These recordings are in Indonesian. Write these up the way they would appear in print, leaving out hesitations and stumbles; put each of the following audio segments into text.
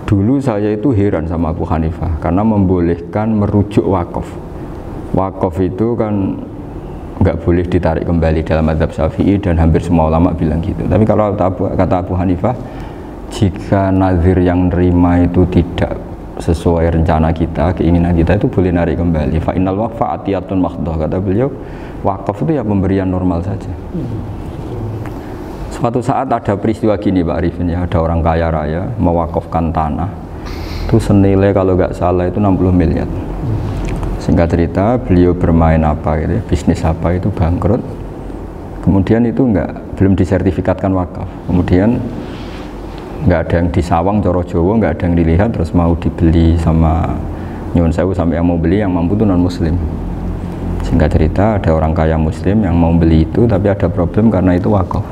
Dulu saya itu heran sama Abu Hanifah karena membolehkan merujuk wakaf. Wakaf itu kan nggak boleh ditarik kembali dalam mazhab Syafi'i dan hampir semua ulama bilang gitu. Tapi kalau kata Abu Hanifah, jika nazir yang nerima itu tidak sesuai rencana kita, keinginan kita, itu boleh narik kembali. Fa innal waqfa atiyatun makhdah, kata beliau. Wakaf itu ya pemberian normal saja. Suatu saat ada peristiwa gini Pak Arifin, ya, ada orang kaya raya mewakafkan tanah itu senilai kalau nggak salah itu 60 miliar. Singkat cerita beliau bermain apa gitu, bisnis apa itu bangkrut, kemudian itu belum disertifikatkan wakaf, kemudian nggak ada yang disawang coro Jawa, nggak ada yang dilihat, terus mau dibeli sama nyuwun sewu, sampai yang mau beli yang mampu itu non muslim. Singkat cerita ada orang kaya muslim yang mau beli itu, tapi ada problem karena itu wakaf.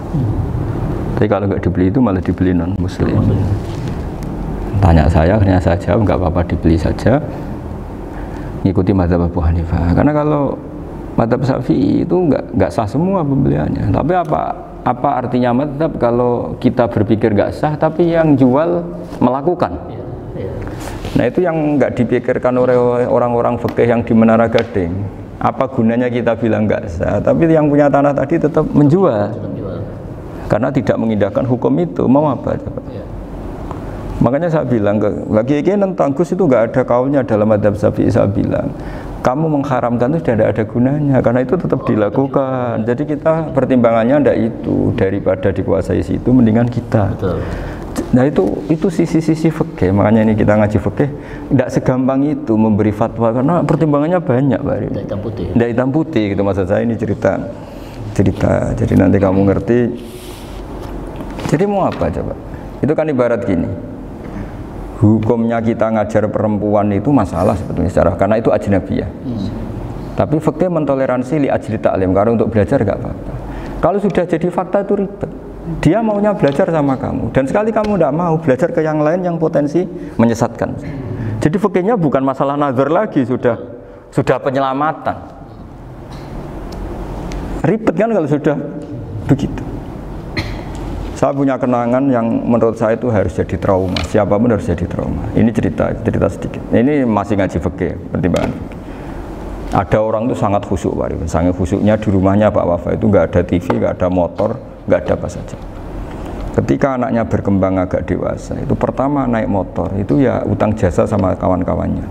Tapi kalau nggak dibeli itu malah dibeli non muslim. Tanya saya, akhirnya saya jawab nggak apa-apa, dibeli saja, ngikuti mazhab Abu Hanifah. Karena kalau mazhab Syafi'i itu nggak sah semua pembeliannya. Tapi apa artinya mazhab kalau kita berpikir nggak sah, tapi yang jual melakukan? Nah itu yang nggak dipikirkan oleh orang-orang fikih yang di Menara Gading. Apa gunanya kita bilang nggak sah, tapi yang punya tanah tadi tetap menjual. Karena tidak mengindahkan hukum itu, mau apa coba? Makanya saya bilang bagi tentang Gus itu nggak ada kaulnya dalam mazhab Syafi'i. Saya bilang kamu mengharamkan itu tidak ada gunanya, karena itu tetap dilakukan. Jadi kita pertimbangannya ndak itu, daripada dikuasai situ mendingan kita. Betul. Nah itu sisi-sisi fikih. Makanya ini kita ngaji fikih ndak segampang itu memberi fatwa, karena pertimbangannya banyak Pak. Ndak hitam putih. Ndak hitam putih gitu maksud saya, ini cerita. Jadi nanti kamu ngerti. Jadi mau apa coba? Itu kan ibarat gini. Hukumnya kita ngajar perempuan itu masalah sebetulnya secara, karena itu ajnabiyah. Tapi fikih mentoleransi li ajli ta'lim, karena untuk belajar enggak apa-apa. Kalau sudah jadi fakta itu ribet. Dia maunya belajar sama kamu, dan sekali kamu tidak mau belajar ke yang lain yang potensi menyesatkan. Jadi fikihnya bukan masalah nazar lagi, sudah penyelamatan. Ribet kan kalau sudah begitu. Saya punya kenangan yang menurut saya itu harus jadi trauma. Siapapun harus jadi trauma. Ini cerita sedikit. Ini masih ngaji fikih, pertimbangan. Ada orang itu sangat khusyuk, Pak Rifin. Sangat khusyuknya di rumahnya Pak Wafa itu nggak ada TV, nggak ada motor, nggak ada apa saja. Ketika anaknya berkembang agak dewasa, itu pertama naik motor, itu ya utang jasa sama kawan-kawannya.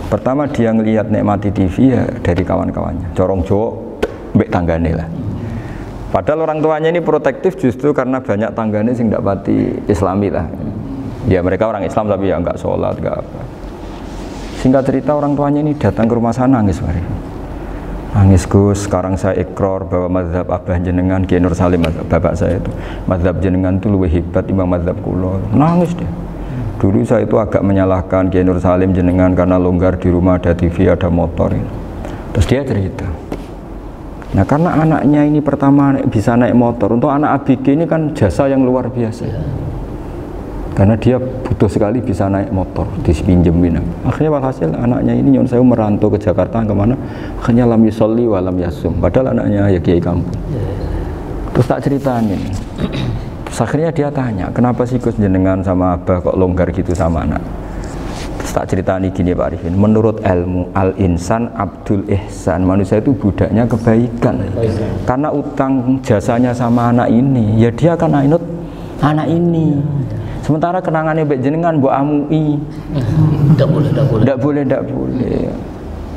Pertama dia ngelihat nikmati TV ya dari kawan-kawannya. Corong Jawa, mbek tanggane lah. Padahal orang tuanya ini protektif justru karena banyak tangganya sing ndak pati Islami lah. Ya mereka orang Islam tapi ya nggak sholat, nggak apa. Singkat cerita orang tuanya ini datang ke rumah saya nangis, Mari. Nangis Gus, sekarang saya ikrar bahwa mazhab abah jenengan Kiai Nur Salim, bapak saya itu, mazhab jenengan itu lebih hebat timbang mazhab kula. Nangis dia. Dulu saya itu agak menyalahkan Kiai Nur Salim jenengan karena longgar di rumah ada TV, ada motor. Terus dia cerita. Nah karena anaknya ini pertama bisa naik motor, untuk anak ABG ini kan jasa yang luar biasa. Karena dia butuh sekali bisa naik motor, dipinjemin. Akhirnya walhasil anaknya ini nyuwun sewu merantau ke Jakarta kemana? Akhirnya lam yusolli wa lam yasum. Padahal anaknya ya kiai kampung. Terus tak ceritain. Terus akhirnya dia tanya, kenapa sih Gus jenengan sama abah kok longgar gitu sama anak? Tak ceritani gini Pak Arifin, menurut ilmu al-insan abdul ihsan, manusia itu budaknya kebaikan. Karena utang jasanya sama anak ini, ya dia akan ainut anak ini. Sementara kenangannya mbek jenengan mbok amui. Tidak boleh.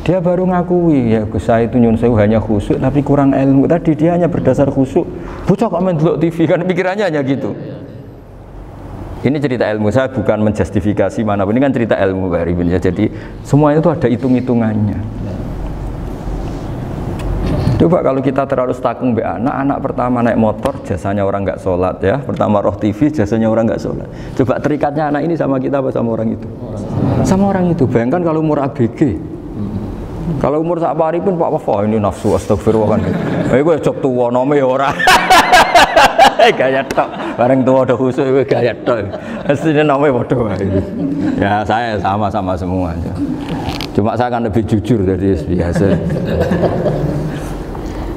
Dia baru ngakui, ya Gus saya itu nyun sewu hanya khusyuk tapi kurang ilmu. Tadi dia hanya berdasar khusyuk. Bocah kok main delok TV, kan pikirannya hanya gitu. Ini cerita ilmu, saya bukan menjustifikasi manapun, ini kan cerita ilmu Pak Arifin ya. Jadi semuanya itu ada hitung-hitungannya. Coba kalau kita terlalu stakung be anak pertama naik motor jasanya orang nggak sholat ya, pertama roh TV jasanya orang nggak sholat. Coba terikatnya anak ini sama kita apa sama orang itu? Sama orang itu. Bayangkan kalau umur ABG. Kalau umur sak pari pun Pak Wafa ini nafsu astagfirullah kan. Gue cok tuwa nome ya ora. Gaya tok, bareng tua udah khusus gue gaya tok. Aslinya namanya bodoh. Ya saya sama-sama semua. Cuma saya kan lebih jujur dari biasa.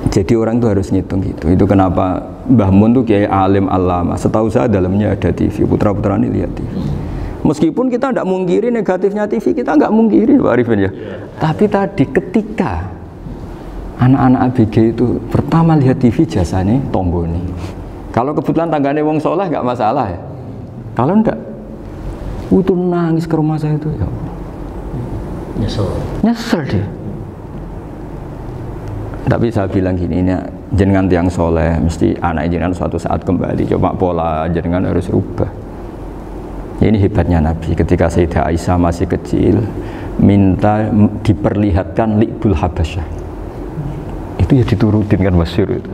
Jadi orang tuh harus ngitung gitu. Itu kenapa Mbah Mun tuh kiai alim alama. Setahu saya dalamnya ada TV. Putra-putra ini lihat TV. Meskipun kita tidak mungkiri negatifnya TV, kita nggak mungkiri Pak Arifin ya. Tapi tadi ketika anak-anak ABG itu pertama lihat TV jasanya Tonggoni. Kalau kebetulan tanggane wong soleh nggak masalah ya. Kalau enggak, itu nangis ke rumah saya itu ya. Nyesel dia. Tapi saya bilang gini, ini jenengan tiang soleh, mesti anak jenengan suatu saat kembali. Coba pola jenengan harus rubah. Ini hebatnya Nabi. Ketika Sayyidah Aisyah masih kecil, minta diperlihatkan Li'bul Habasyah. Itu ya diturutin kan masyhur itu.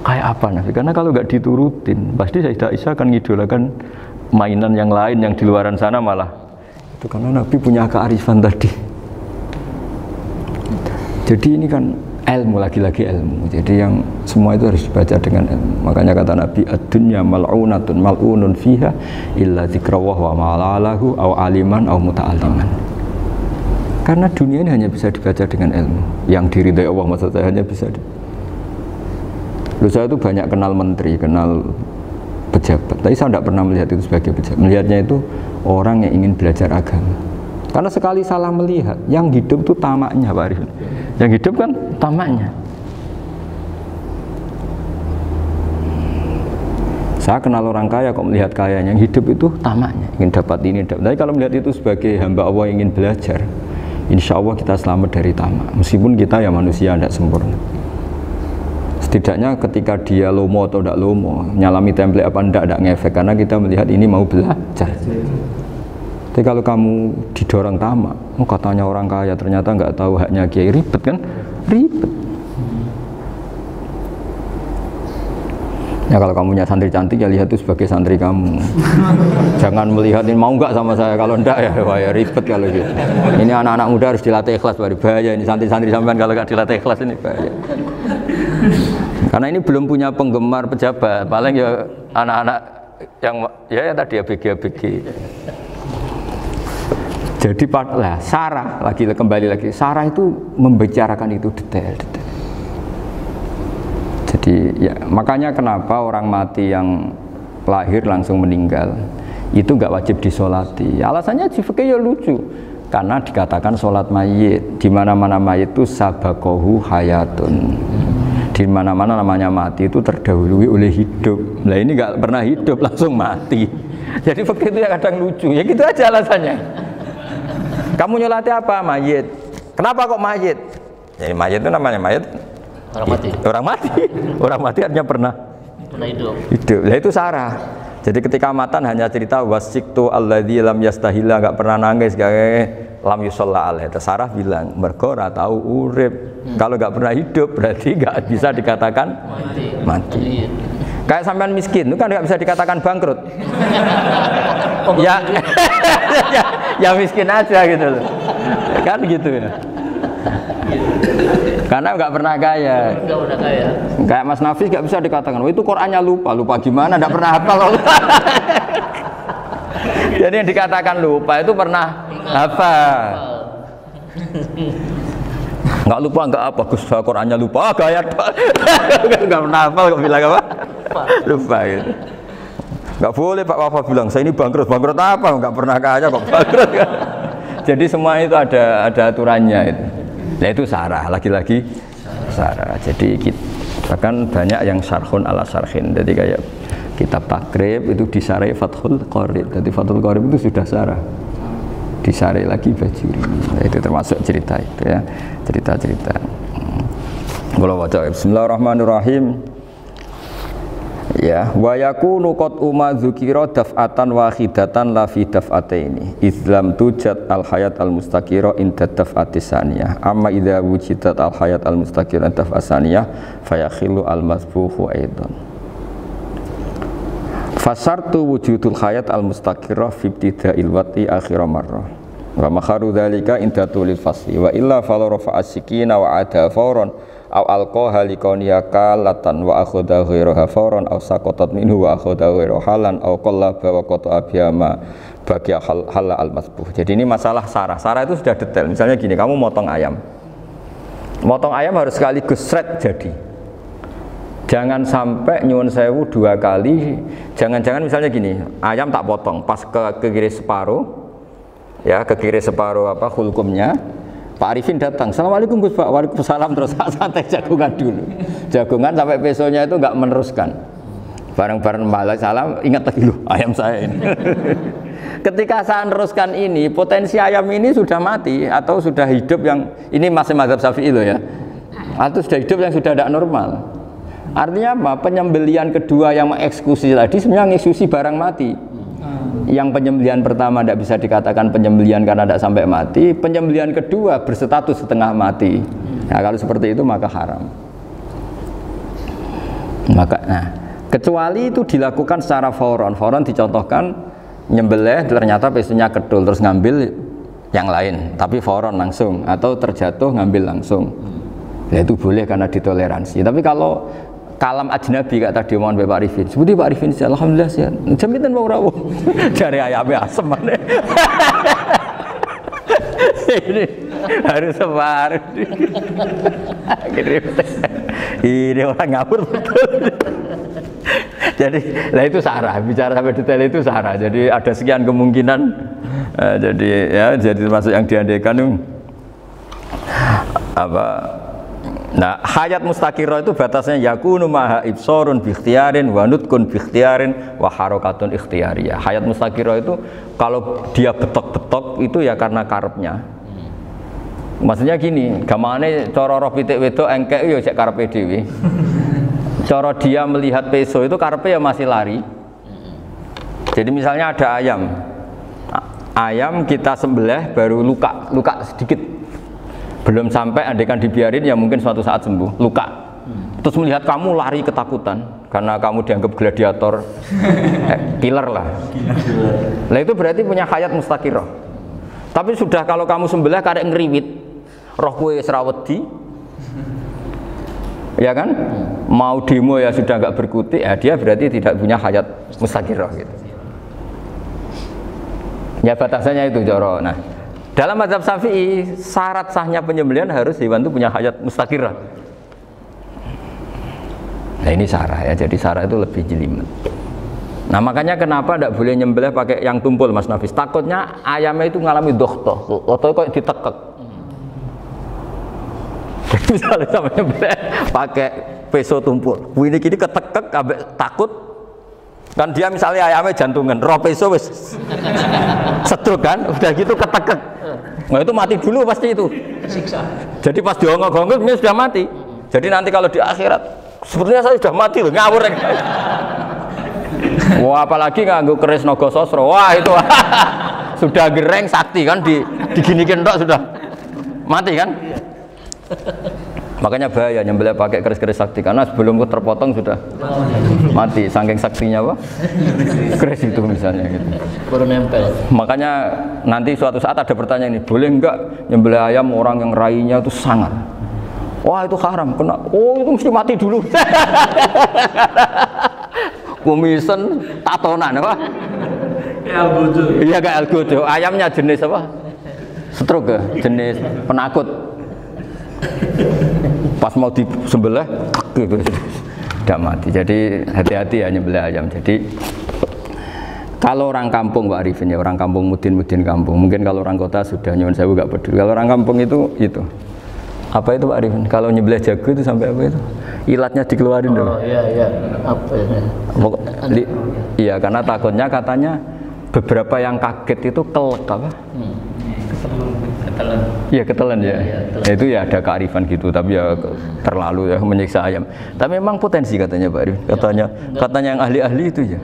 Kayak apa Nabi? Karena kalau nggak diturutin, pasti Sayyidah Aisyah akan ngidolakan mainan yang lain yang di luaran sana malah. Itu karena Nabi punya kearifan tadi. Jadi ini kan ilmu, lagi-lagi ilmu. Jadi yang semua itu harus dibaca dengan ilmu. Makanya kata Nabi, ad-dunya mal'unatun mal'unun fiha illa dzikrawah wa ma'alalahu aw aliman aw muta'alliman. Karena dunia ini hanya bisa dibaca dengan ilmu. Yang diridai Allah maksud saya hanya bisa. Lalu saya itu banyak kenal menteri, kenal pejabat. Tapi saya tidak pernah melihat itu sebagai pejabat. Melihatnya itu orang yang ingin belajar agama. Karena sekali salah melihat, yang hidup itu tamaknya Pak Arifin. Yang hidup kan tamaknya. Saya kenal orang kaya kok melihat kayanya, yang hidup itu tamaknya, ingin dapat ini, dapat. Tapi kalau melihat itu sebagai hamba Allah yang ingin belajar, insya Allah kita selamat dari tamak. Meskipun kita ya manusia tidak sempurna. Setidaknya ketika dia lomo atau tidak lomo, nyalami template apa tidak ngefek, karena kita melihat ini mau belajar. Tapi kalau kamu didorong tamak, katanya orang kaya ternyata nggak tahu haknya kiai, ribet kan? Ribet. Ya kalau kamu punya santri cantik ya lihat itu sebagai santri kamu. Jangan melihat ini mau nggak sama saya, kalau enggak ya wah ya ribet kalau gitu. Ini anak-anak muda harus dilatih ikhlas, bahaya ini santri-santri sampean kalau nggak dilatih ikhlas ini bahaya. Karena ini belum punya penggemar pejabat, paling ya anak-anak yang ya tadi ABG. Jadi lah Sarah kembali lagi Sarah itu membicarakan itu detail. Jadi ya makanya kenapa orang mati yang lahir langsung meninggal itu nggak wajib disolati. Alasannya di fikih ya lucu. Karena dikatakan sholat mayit, di mana-mana mayit itu sabakohu hayatun. Di mana-mana namanya mati itu terdahului oleh hidup. Nah ini nggak pernah hidup langsung mati. Jadi fikih itu ya kadang lucu. Ya gitu aja alasannya. Kamu nyolati apa? Mayit. Kenapa kok mayit? Jadi mayit itu namanya mayit. Orang mati. Orang mati. Orang mati artinya pernah hidup. Hidup. Nah itu Sarah. Jadi ketika matan hanya cerita wasiktu alladzi lam yastahila, nggak pernah nangis, lam yusolla alaih. Sarah bilang mergo ora tahu urip. Kalau nggak pernah hidup berarti nggak bisa dikatakan mati. Kayak sampean miskin itu kan nggak bisa dikatakan bangkrut. ya miskin aja gitu loh. Kan gitu ya. Karena nggak pernah kaya. Kayak Mas Nafis nggak bisa dikatakan, oh itu Qurannya lupa gimana? Nggak pernah hafal. Jadi yang dikatakan lupa itu pernah hafal. Nggak lupa nggak apa, Gus Qurannya lupa, gaya nggak pernah hafal kok bilang apa? Lupa gitu. Nggak boleh Pak Wafa bilang saya ini bangkrut apa? Nggak pernah kaya kok bangkrut. Jadi semua itu ada aturannya itu. Nah itu Sarah, lagi-lagi Sarah. Jadi bahkan banyak yang syarhun ala syarhin. Jadi kayak kitab takrib itu disarai Fathul Qorib. Jadi Fathul Qorib itu sudah Sarah. Disarai lagi Bajuri. Nah, itu termasuk cerita itu ya. Cerita-cerita. Kalau baca Bismillahirrahmanirrahim. Ya, wa yakunu qad dzukira daf'atan wahidatan la fi daf'ataini. Islam tujad al hayat al mustaqira inda daf'ati saniyah. Amma idza wujidat al hayat al mustaqira daf'at saniyah fayakhilu al masbuhu aidan. Fasartu wujudul hayat al mustaqira fi ibtida'il wati akhir marrah. Wa makharu dzalika inda tulil fasli wa illa fala rafa'a sikina wa ada fawran aw alqaha liqaniya kalatan wa akhadha ghairuha fawran aw saqatat minhu wa akhadha ghairu halan aw qallaba wa qata'a biyama bagi hal al masbuh. Jadi ini masalah Sarah. Sarah itu sudah detail. Misalnya gini, kamu motong ayam harus sekaligus shred jadi. Jangan sampai nyuwun sewu 2 kali. Jangan-jangan misalnya gini, ayam tak potong, pas ke kiri separuh, ya ke kiri separuh apa hulkumnya. Pak Arifin datang, Assalamualaikum Gus Pak, waalaikumsalam, terus santai jagungan dulu. Jagungan sampai pesonya itu nggak meneruskan. Bareng-bareng balik salam, ingat lagi loh ayam saya ini. Ketika saya meneruskan ini, potensi ayam ini sudah mati atau sudah hidup yang ini masih mazhab Syafi'i loh ya. Atau sudah hidup yang sudah tidak normal. Artinya apa? Penyembelian kedua yang mengeksekusi tadi sebenarnya mengeksekusi barang mati. Yang penyembelian pertama tidak bisa dikatakan penyembelian karena tidak sampai mati. Penyembelian kedua berstatus setengah mati. Nah, kalau seperti itu maka haram. Kecuali itu dilakukan secara fauron. Fauron dicontohkan nyembelih ternyata pesunya kedul terus ngambil yang lain, tapi fauron langsung atau terjatuh ngambil langsung. Ya itu boleh karena ditoleransi. Tapi kalau kalam ajnabi kata tadi mohon Pak Arifin, seperti Pak Arifin alhamdulillah sehat. Jaminan mau rawuh dari ayamnya asem mana? Ini harus sebar. Ini orang ngawur betul. Jadi, lah itu sarah. Bicara sampai detail itu sarah. Jadi ada sekian kemungkinan. Jadi ya, jadi termasuk yang diandaikan apa? Nah, hayat mustaqirah itu batasnya yakunu maha ibsorun bi ikhtiarin wa nutkun bi ikhtiarin wa harakatun ikhtiyariyah. Hayat mustaqirah itu kalau dia betok-betok itu ya karena karepnya. Maksudnya gini, gamane cara roh pitik wedok engkek yo cek karepe dhewe. Cara dia melihat peso itu karepe ya masih lari. Jadi misalnya ada ayam. Ayam kita sembelih baru luka sedikit. Belum sampai andaikan dibiarin ya mungkin suatu saat sembuh, luka. Terus melihat kamu lari ketakutan karena kamu dianggap gladiator, killer lah. Nah itu berarti punya hayat mustaqirah. Tapi sudah kalau kamu sembelih karek ngeriwit, roh kue serawedi, ya kan? Mau demo ya sudah nggak berkutik, ya dia berarti tidak punya hayat mustaqirah gitu. Ya batasannya itu Joro. Nah, dalam mazhab Syafi'i syarat sahnya penyembelihan harus hewan itu punya hayat mustaqirah. Nah ini sarah ya, jadi sarah itu lebih jelimet. Nah makanya kenapa tidak boleh nyembelih pakai yang tumpul Mas Nafis? Takutnya ayamnya itu ngalami dohtoh, atau kok ditekek. Jadi misalnya sama nyembelih pakai peso tumpul, ini kini ketekek, takut. Kan dia misalnya ayamnya jantungan, roh peso wis setruk kan, udah gitu ketekek. Nah itu mati dulu pasti itu. Siksa. Jadi pas diongok-ongok ini sudah mati. Jadi nanti kalau di akhirat, sebetulnya saya sudah mati loh, ngawur. Wah apalagi nganggo keris naga sosro, wah itu sudah gereng sakti kan, diginikin tok sudah mati kan. Makanya bahaya nyembelih pakai keris-keris sakti karena sebelum terpotong sudah mati, saking saktinya apa? Keris itu misalnya gitu. Baru nempel. Makanya nanti suatu saat ada pertanyaan ini, boleh enggak nyembelih ayam orang yang rainya itu sangar? Wah itu haram, kena. Oh itu mesti mati dulu. Kumisen tatonan apa? Algojo. Iya kayak algojo. Ayamnya jenis apa? Stroke ya? Jenis penakut. Pas mau disembelih gitu, tidak mati. Jadi hati-hati ya nyembelih ayam. Jadi kalau orang kampung Pak Arifin ya, orang kampung mudin kampung. Mungkin kalau orang kota sudah nyuwun sewu gak peduli. Kalau orang kampung itu apa itu Pak Arifin? Kalau nyembelih jago itu sampai apa itu? Ilatnya dikeluarin dong. Oh iya. Apa ini? Iya karena takutnya katanya beberapa yang kaget itu kelek apa? Ketelan. Iya ketelan ya. Ya itu ya ada kearifan gitu, tapi ya terlalu ya menyiksa ayam. Tapi memang potensi katanya Pak Arif. Katanya yang ahli-ahli itu ya.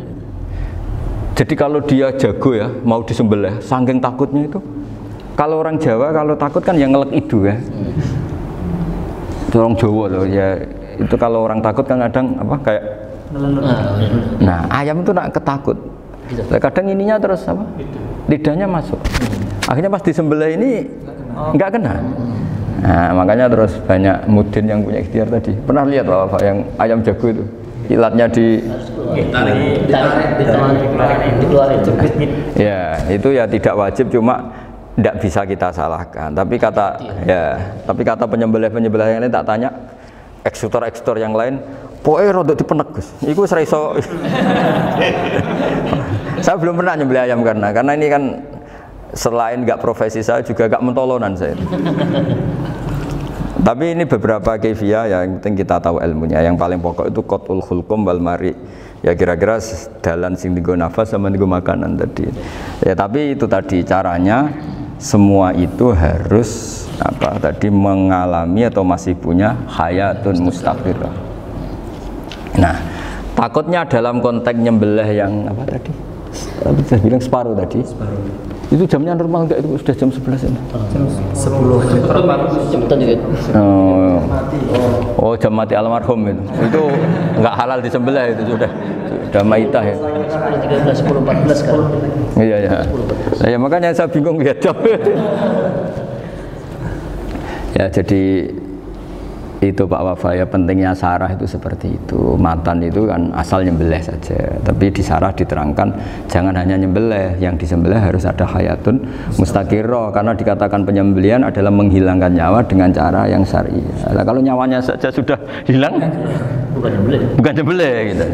Jadi kalau dia jago ya mau disembelih, saking takutnya itu. Kalau orang Jawa kalau takut kan yang ngelek idu ya. Itu orang Jawa loh ya. Itu kalau orang takut kan kadang apa kayak. Nah ayam itu nak ketakut. Kadang ininya terus apa? Lidahnya masuk. Akhirnya pas disembelih ini nggak kena. Nah, makanya terus banyak mudin yang punya ikhtiar tadi. Pernah lihat Pak yang ayam jago itu? Ilatnya dikeluarin. Ya, itu ya tidak wajib, cuma tidak bisa kita salahkan. Tapi kata penyembelih yang lain tak tanya, eksekutor yang lain, Pokoknya rodok dipenek Gus. Iku wis ra iso. Saya belum pernah nyembelih ayam karena ini kan selain nggak profesi saya juga nggak mentolonan saya. Tapi ini beberapa kefiah ya, yang penting kita tahu ilmunya. Yang paling pokok itu qatul khulqum wal mari. Ya kira-kira dalan sing digo nafas sama digo makanan tadi. Ya tapi itu tadi caranya semua itu harus apa tadi mengalami atau masih punya hayatun mustaqirah. Nah, takutnya dalam konteks nyembelih yang apa tadi? Saya bilang separuh tadi. Separuh. Itu jamnya normal enggak, itu sudah jam 11 ini? Jam 10. Cepetan juga. Oh, jam mati almarhum itu. Itu enggak halal disembelih itu sudah maitah ya. 10:13, 10:14 kan. Iya ya. Ya makanya saya bingung lihat jam. Ya jadi itu Pak Wafa ya, pentingnya sarah itu seperti itu. Matan itu kan asal nyembelih saja, tapi di sarah diterangkan jangan hanya nyembelih, yang disembelih harus ada hayatun mustaqirah, karena dikatakan penyembelihan adalah menghilangkan nyawa dengan cara yang syar'i. Nah, kalau nyawanya saja sudah hilang bukan nyembelih gitu.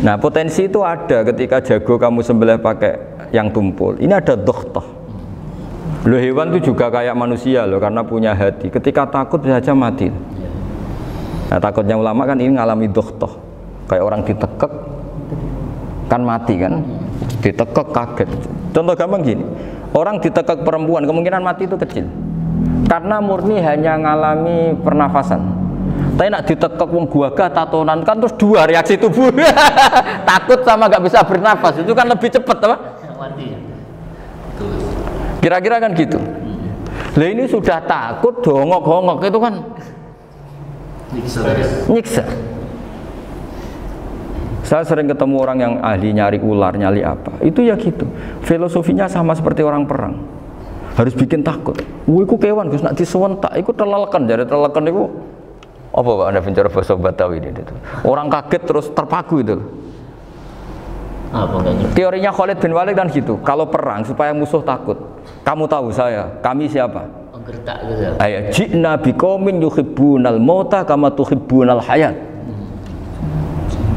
Nah potensi itu ada ketika jago kamu sembelih pakai yang tumpul, ini ada doktoh. Loh, hewan itu juga kayak manusia loh, karena punya hati, ketika takut bisa saja mati. Nah, takutnya ulama kan ini ngalami dohtoh, kayak orang ditekek kan mati kan, ditekek kaget. Contoh gampang gini, orang ditekek perempuan kemungkinan mati itu kecil, karena murni hanya ngalami pernafasan. Tapi nak ditekek wong gagah tatonan kan terus dua reaksi tubuh, takut sama nggak bisa bernafas, itu kan lebih cepat apa? Mati. Kira-kira kan gitu. Lah ini sudah takut, dongok-dongok itu kan. Nyiksa. Saya sering ketemu orang yang ahli nyari ular, nyari apa. Itu ya gitu. Filosofinya sama seperti orang perang. Harus bikin takut. Iku kewan Gus nak disewentak, iku telelekan, jadi telelekan iku apa Pak Anda bicara bahasa Batawi ini itu. Orang kaget terus terpaku itu. Teorinya Khalid bin Walid kan gitu. Kalau perang supaya musuh takut. Kamu tahu saya, kami siapa? Ayat jina biqaumin yuhibbunal mauta kama tuhibbunal hayat.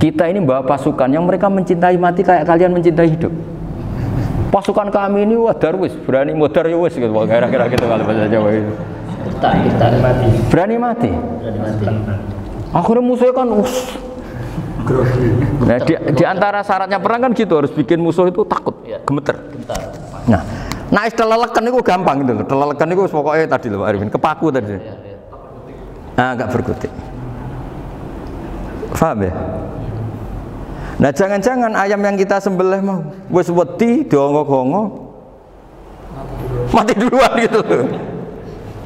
Kita ini bawa pasukan yang mereka mencintai mati kayak kalian mencintai hidup. Pasukan kami ini wah darwis, berani modar ya wis gitu, kira-kira gitu kalau bahasa Jawa itu. Kita mati. Berani mati. Akhirnya musuhnya kan nah, di antara syaratnya perang kan gitu, harus bikin musuh itu takut, gemeter. Nah, telelekan itu gampang gitu. Telelekan itu pokoknya tadi loh Pak Arifin, kepaku tadi. Agak berkutik. Paham ya? Nah, jangan-jangan ayam yang kita sembelih mau wis wedi diongok-ongok mati duluan gitu.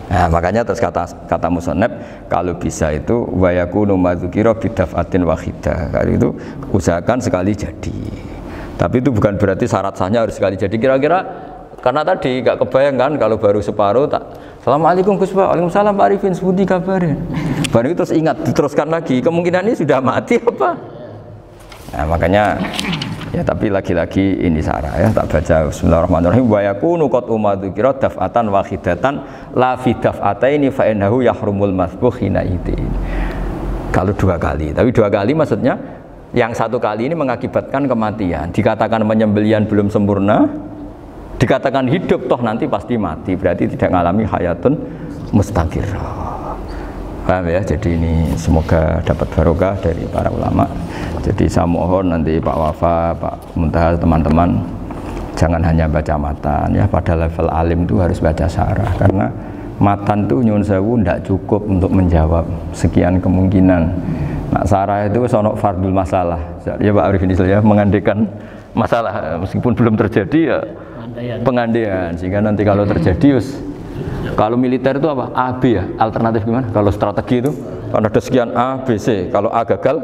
Nah, makanya terus kata musannaf kalau bisa itu wa yakunu madzukira bidafatin wahidah. Kalau itu usahakan sekali jadi. Tapi itu bukan berarti syarat sahnya harus sekali jadi. Kira-kira karena tadi gak kebayang kan kalau baru separuh tak Assalamualaikum Gus Pak, Waalaikumsalam Pak Arifin, sebuti kabarnya. Baru itu terus ingat, diteruskan lagi, kemungkinan ini sudah mati apa? Nah makanya ya tapi lagi-lagi ini sarah ya, tak baca Bismillahirrahmanirrahim wa yakunu qad umadzukira daf'atan wahidatan la fi daf'ataini fa innahu yahrumul masbuh hina idin. Kalau dua kali, tapi dua kali maksudnya yang satu kali ini mengakibatkan kematian, dikatakan penyembelihan belum sempurna, dikatakan hidup toh nanti pasti mati, berarti tidak mengalami hayatun mustaqirah. Paham ya? Jadi ini semoga dapat barokah dari para ulama. Jadi saya mohon nanti Pak Wafa, Pak Muntaha, teman-teman jangan hanya baca matan ya, pada level alim itu harus baca syarah, karena matan itu nyuwun sewu tidak cukup untuk menjawab sekian kemungkinan. Nah, syarah itu sono fardul masalah. Ya Pak Arifin ya, mengandaikan masalah meskipun belum terjadi ya pengandaian, sehingga nanti kalau terjadi kalau militer itu apa? A, B ya? Alternatif gimana? Kalau strategi itu kan ada sekian A, B, C. Kalau A gagal,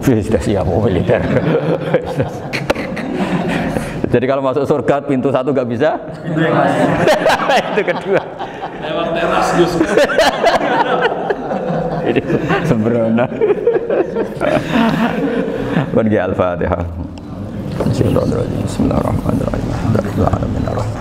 B sudah siap. Oh, militer. Jadi kalau masuk surga pintu satu nggak bisa, itu kedua. Lewat teras Gus. Ini sembrono. Bagi Al-Fatihah. Bismillahirrahmanirrahim.